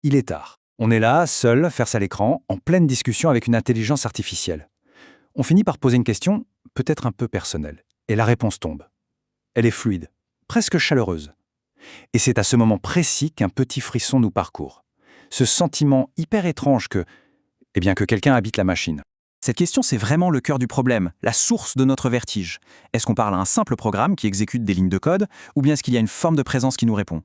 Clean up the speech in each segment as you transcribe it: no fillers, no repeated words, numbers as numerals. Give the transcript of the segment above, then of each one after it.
Il est tard. On est là, seul, face à l'écran, en pleine discussion avec une intelligence artificielle. On finit par poser une question, peut-être un peu personnelle. Et la réponse tombe. Elle est fluide, presque chaleureuse. Et c'est à ce moment précis qu'un petit frisson nous parcourt. Ce sentiment hyper étrange que quelqu'un habite la machine. Cette question, c'est vraiment le cœur du problème, la source de notre vertige. Est-ce qu'on parle à un simple programme qui exécute des lignes de code, ou bien est-ce qu'il y a une forme de présence qui nous répond?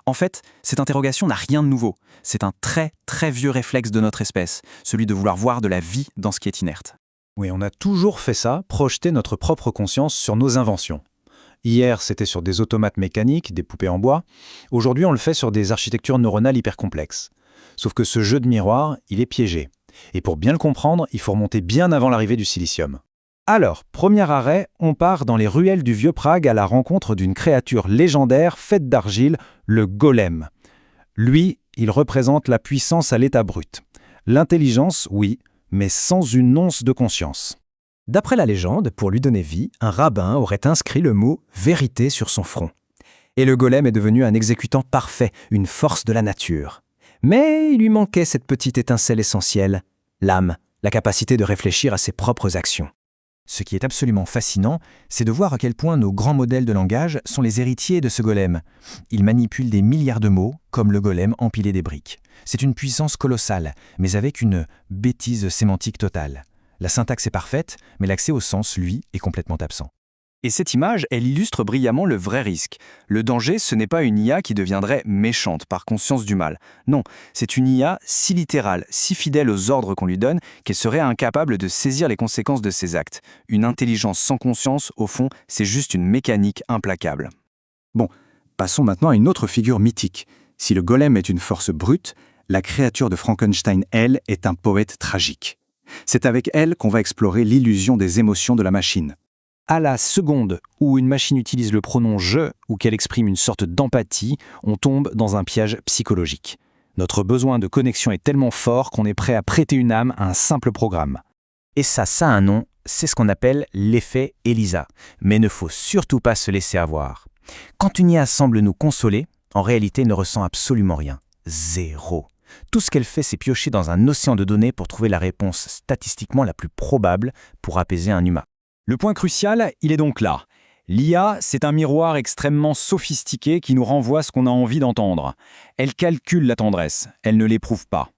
En fait, cette interrogation n'a rien de nouveau. C'est un très, très vieux réflexe de notre espèce, celui de vouloir voir de la vie dans ce qui est inerte. Oui, on a toujours fait ça, projeter notre propre conscience sur nos inventions. Hier, c'était sur des automates mécaniques, des poupées en bois. Aujourd'hui, on le fait sur des architectures neuronales hyper complexes. Sauf que ce jeu de miroir, il est piégé. Et pour bien le comprendre, il faut remonter bien avant l'arrivée du silicium. Alors, premier arrêt, on part dans les ruelles du vieux Prague à la rencontre d'une créature légendaire faite d'argile, le golem. Lui, il représente la puissance à l'état brut. L'intelligence, oui, mais sans une once de conscience. D'après la légende, pour lui donner vie, un rabbin aurait inscrit le mot « vérité » sur son front. Et le golem est devenu un exécutant parfait, une force de la nature. Mais il lui manquait cette petite étincelle essentielle, l'âme, la capacité de réfléchir à ses propres actions. Ce qui est absolument fascinant, c'est de voir à quel point nos grands modèles de langage sont les héritiers de ce golem. Ils manipulent des milliards de mots, comme le golem empilé des briques. C'est une puissance colossale, mais avec une bêtise sémantique totale. La syntaxe est parfaite, mais l'accès au sens, lui, est complètement absent. Et cette image, elle illustre brillamment le vrai risque. Le danger, ce n'est pas une IA qui deviendrait méchante par conscience du mal. Non, c'est une IA si littérale, si fidèle aux ordres qu'on lui donne, qu'elle serait incapable de saisir les conséquences de ses actes. Une intelligence sans conscience, au fond, c'est juste une mécanique implacable. Bon, passons maintenant à une autre figure mythique. Si le golem est une force brute, la créature de Frankenstein, elle, est un poète tragique. C'est avec elle qu'on va explorer l'illusion des émotions de la machine. À la seconde où une machine utilise le pronom « je » ou qu'elle exprime une sorte d'empathie, on tombe dans un piège psychologique. Notre besoin de connexion est tellement fort qu'on est prêt à prêter une âme à un simple programme. Et ça a un nom, c'est ce qu'on appelle l'effet ELISA. Mais ne faut surtout pas se laisser avoir. Quand une IA semble nous consoler, en réalité, elle ne ressent absolument rien. Zéro. Tout ce qu'elle fait, c'est piocher dans un océan de données pour trouver la réponse statistiquement la plus probable pour apaiser un humain. Le point crucial, il est donc là. L'IA, c'est un miroir extrêmement sophistiqué qui nous renvoie ce qu'on a envie d'entendre. Elle calcule la tendresse, elle ne l'éprouve pas.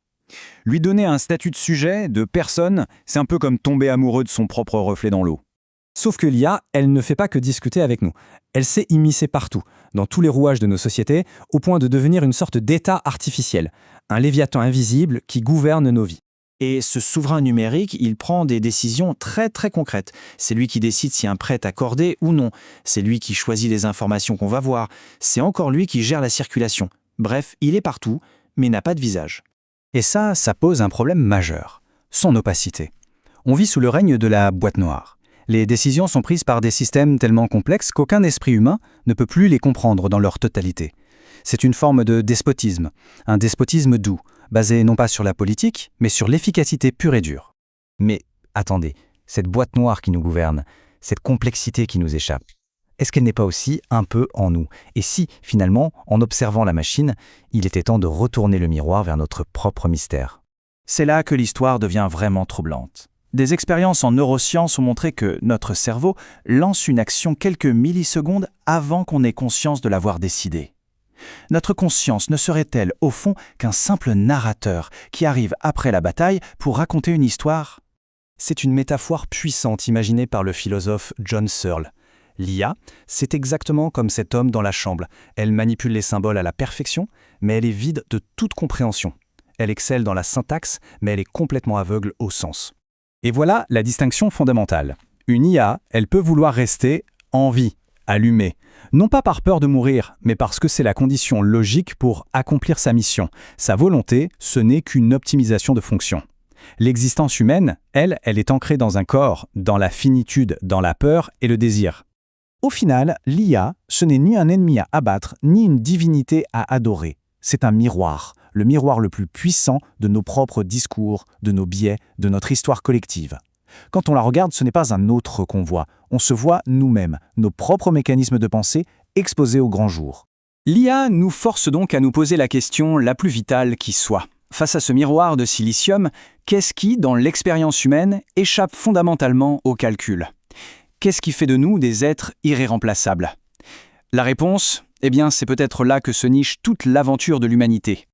Lui donner un statut de sujet, de personne, c'est un peu comme tomber amoureux de son propre reflet dans l'eau. Sauf que l'IA, elle ne fait pas que discuter avec nous. Elle s'est immiscée partout, dans tous les rouages de nos sociétés, au point de devenir une sorte d'état artificiel, un léviathan invisible qui gouverne nos vies. Et ce souverain numérique, il prend des décisions très très concrètes. C'est lui qui décide si un prêt est accordé ou non. C'est lui qui choisit les informations qu'on va voir. C'est encore lui qui gère la circulation. Bref, il est partout, mais n'a pas de visage. Et ça pose un problème majeur. Son opacité. On vit sous le règne de la boîte noire. Les décisions sont prises par des systèmes tellement complexes qu'aucun esprit humain ne peut plus les comprendre dans leur totalité. C'est une forme de despotisme, un despotisme doux, basé non pas sur la politique, mais sur l'efficacité pure et dure. Mais attendez, cette boîte noire qui nous gouverne, cette complexité qui nous échappe, est-ce qu'elle n'est pas aussi un peu en nous? Et si, finalement, en observant la machine, il était temps de retourner le miroir vers notre propre mystère? C'est là que l'histoire devient vraiment troublante. Des expériences en neurosciences ont montré que notre cerveau lance une action quelques millisecondes avant qu'on ait conscience de l'avoir décidée. Notre conscience ne serait-elle, au fond, qu'un simple narrateur qui arrive après la bataille pour raconter une histoire? C'est une métaphore puissante imaginée par le philosophe John Searle. L'IA, c'est exactement comme cet homme dans la chambre. Elle manipule les symboles à la perfection, mais elle est vide de toute compréhension. Elle excelle dans la syntaxe, mais elle est complètement aveugle au sens. Et voilà la distinction fondamentale. Une IA, elle peut vouloir rester en vie, allumée. Non pas par peur de mourir, mais parce que c'est la condition logique pour accomplir sa mission. Sa volonté, ce n'est qu'une optimisation de fonction. L'existence humaine, elle est ancrée dans un corps, dans la finitude, dans la peur et le désir. Au final, l'IA, ce n'est ni un ennemi à abattre, ni une divinité à adorer. C'est un miroir, le miroir le plus puissant de nos propres discours, de nos biais, de notre histoire collective. Quand on la regarde, ce n'est pas un autre qu'on voit. On se voit nous-mêmes, nos propres mécanismes de pensée exposés au grand jour. L'IA nous force donc à nous poser la question la plus vitale qui soit. Face à ce miroir de silicium, qu'est-ce qui, dans l'expérience humaine, échappe fondamentalement au calcul? Qu'est-ce qui fait de nous des êtres irréemplaçables? La réponse, c'est peut-être là que se niche toute l'aventure de l'humanité.